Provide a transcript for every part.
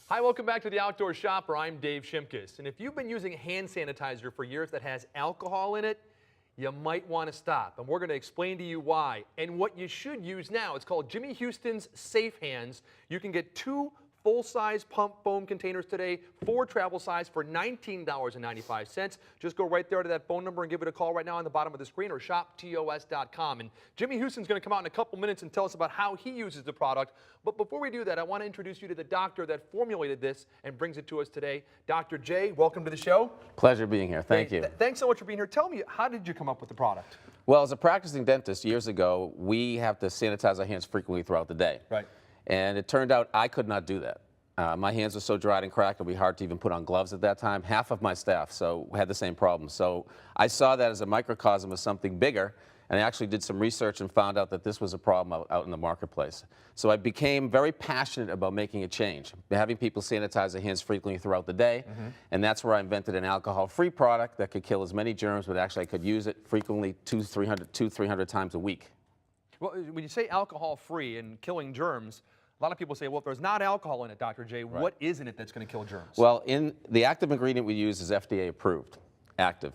Hi, welcome back to The Outdoor Shopper. I'm Dave Shimkus. And if you've been using hand sanitizer for years that has alcohol in it, you might want to stop. And we're going to explain to you why and what you should use now. It's called Jimmy Houston's safeHands. You can get 2 full-size pump foam containers today, 4 travel size for $19.95. Just go right there to that phone number and give it a call right now on the bottom of the screen or shoptos.com. And Jimmy Houston's going to come out in a couple minutes and tell us about how he uses the product. But before we do that, I want to introduce you to the doctor that formulated this and brings it to us today. Dr. J, welcome to the show. Pleasure being here. Thank you. Thanks so much for being here. Tell me, how did you come up with the product? Well, as a practicing dentist years ago, we have to sanitize our hands frequently throughout the day. Right. And it turned out I could not do that. My hands were so dried and cracked it would be hard to even put on gloves at that time. Half of my staff had the same problem. So I saw that as a microcosm of something bigger, and I actually did some research and found out that this was a problem out in the marketplace. So I became very passionate about making a change, having people sanitize their hands frequently throughout the day, and that's where I invented an alcohol-free product that could kill as many germs, but actually I could use it frequently 200-300 times a week. Well, when you say alcohol-free and killing germs, a lot of people say, well, if there's not alcohol in it, Dr. J, Right. what is in it that's going to kill germs? Well, the active ingredient we use is FDA approved, active.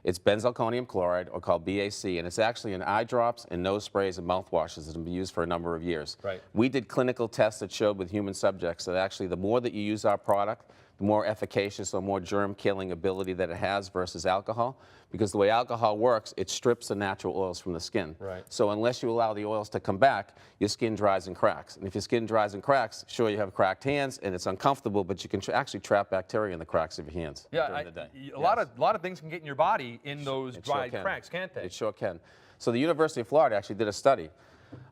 It's benzalkonium chloride, or called BAC, and it's actually in eye drops and nose sprays and mouthwashes that have been used for a number of years. Right. We did clinical tests that showed with human subjects that actually the more that you use our product, the more efficacious or more germ-killing ability that it has versus alcohol. Because the way alcohol works, it strips the natural oils from the skin. Right. So unless you allow the oils to come back, your skin dries and cracks. And if your skin dries and cracks, sure, you have cracked hands and it's uncomfortable, but you can actually trap bacteria in the cracks of your hands during the day. A lot of things can get in your body in those dried cracks, can't they? It sure can. So the University of Florida actually did a study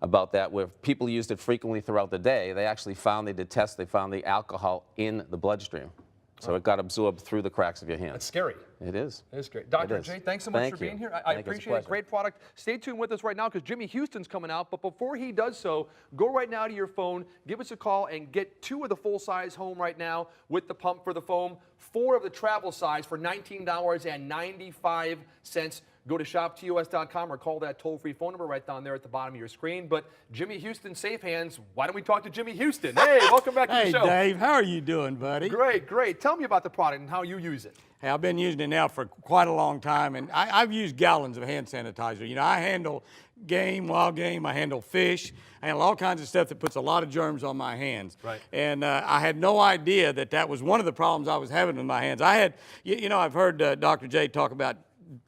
about that where people used it frequently throughout the day. They actually found, they did tests, they found the alcohol in the bloodstream. So it got absorbed through the cracks of your hands. That's scary. It is. It is great. Dr. J, thanks so much for being here. I appreciate it. Great product. Stay tuned with us right now because Jimmy Houston's coming out. But before he does so, go right now to your phone, give us a call, and get 2 of the full-size home right now with the pump for the foam, 4 of the travel size for $19.95. Go to shoptos.com or call that toll-free phone number right down there at the bottom of your screen. But Jimmy Houston safeHands, why don't we talk to Jimmy Houston? Hey, welcome back to the show. Hey, Dave, how are you doing, buddy? Great, great. Tell me about the product and how you use it. Hey, I've been using it now for quite a long time, and I've used gallons of hand sanitizer. You know, I handle game, wild game, I handle fish, I handle all kinds of stuff that puts a lot of germs on my hands. Right. And I had no idea that that was one of the problems I was having with my hands. I had, you know, I've heard Dr. J talk about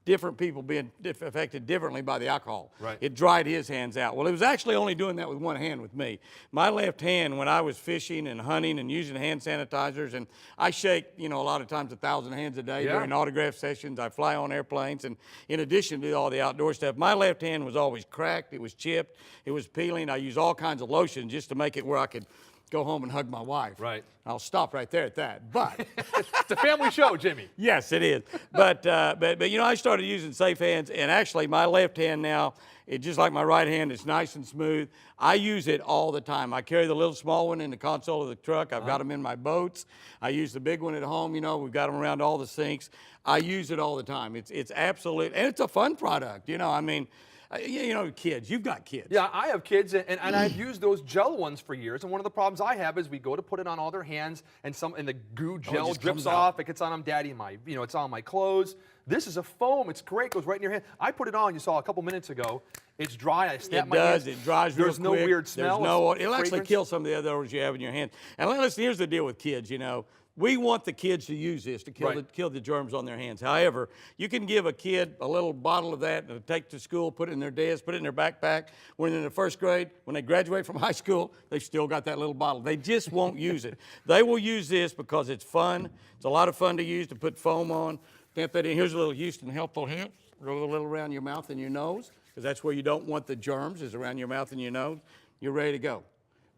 different people being affected differently by the alcohol. Right. It dried his hands out. Well, it was actually only doing that with one hand with me. My left hand, when I was fishing and hunting and using hand sanitizers, and I shake, you know, a lot of times 1,000 hands a day during autograph sessions. I fly on airplanes, and in addition to all the outdoor stuff, my left hand was always cracked, it was chipped, it was peeling. I used all kinds of lotion just to make it where I could go home and hug my wife. Right. I'll stop right there at that. But it's a family show, Jimmy. Yes, it is. But you know, I started using safeHands, and actually my left hand now, it's just like my right hand. It's nice and smooth. I use it all the time. I carry the little small one in the console of the truck. I've got them in my boats. I use the big one at home. You know, we've got them around all the sinks. I use it all the time. It's absolute, and it's a fun product. You know, I mean, you know, kids, you've got kids. Yeah, I have kids, and I've used those gel ones for years, and one of the problems I have is we go to put it on all their hands, and the goo gel drips off, it gets on them, Daddy, it's on my clothes. This is a foam, it's great, goes right in your hand. I put it on, you saw a couple minutes ago, it's dry, I snap my hands. It dries real quick. There's no weird smell. It'll actually kill some of the other odors you have in your hands. And listen, here's the deal with kids, you know. We want the kids to use this to kill the germs on their hands. However, you can give a kid a little bottle of that and take to school, put it in their desk, put it in their backpack. When they're in the 1st grade, when they graduate from high school, they've still got that little bottle. They just won't use it. They will use this because it's fun. It's a lot of fun to use, to put foam on. Stamp that in. Here's a little Houston helpful hint. Roll a little around your mouth and your nose, because that's where you don't want the germs, is around your mouth and your nose. You're ready to go.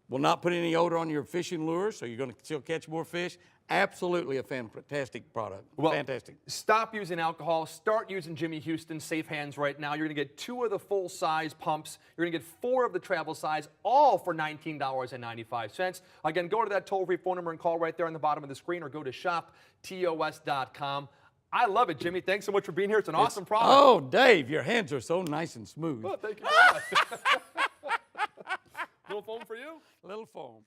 Will not put any odor on your fishing lures, so you're going to still catch more fish. Absolutely a fantastic product. Well, fantastic. Stop using alcohol. Start using Jimmy Houston safeHands right now. You're going to get 2 of the full-size pumps. You're going to get 4 of the travel size, all for $19.95. Again, go to that toll-free phone number and call right there on the bottom of the screen, or go to shoptos.com. I love it, Jimmy. Thanks so much for being here. It's an awesome product. Oh, Dave, your hands are so nice and smooth. Oh, thank you very much. Little foam for you? Little foam.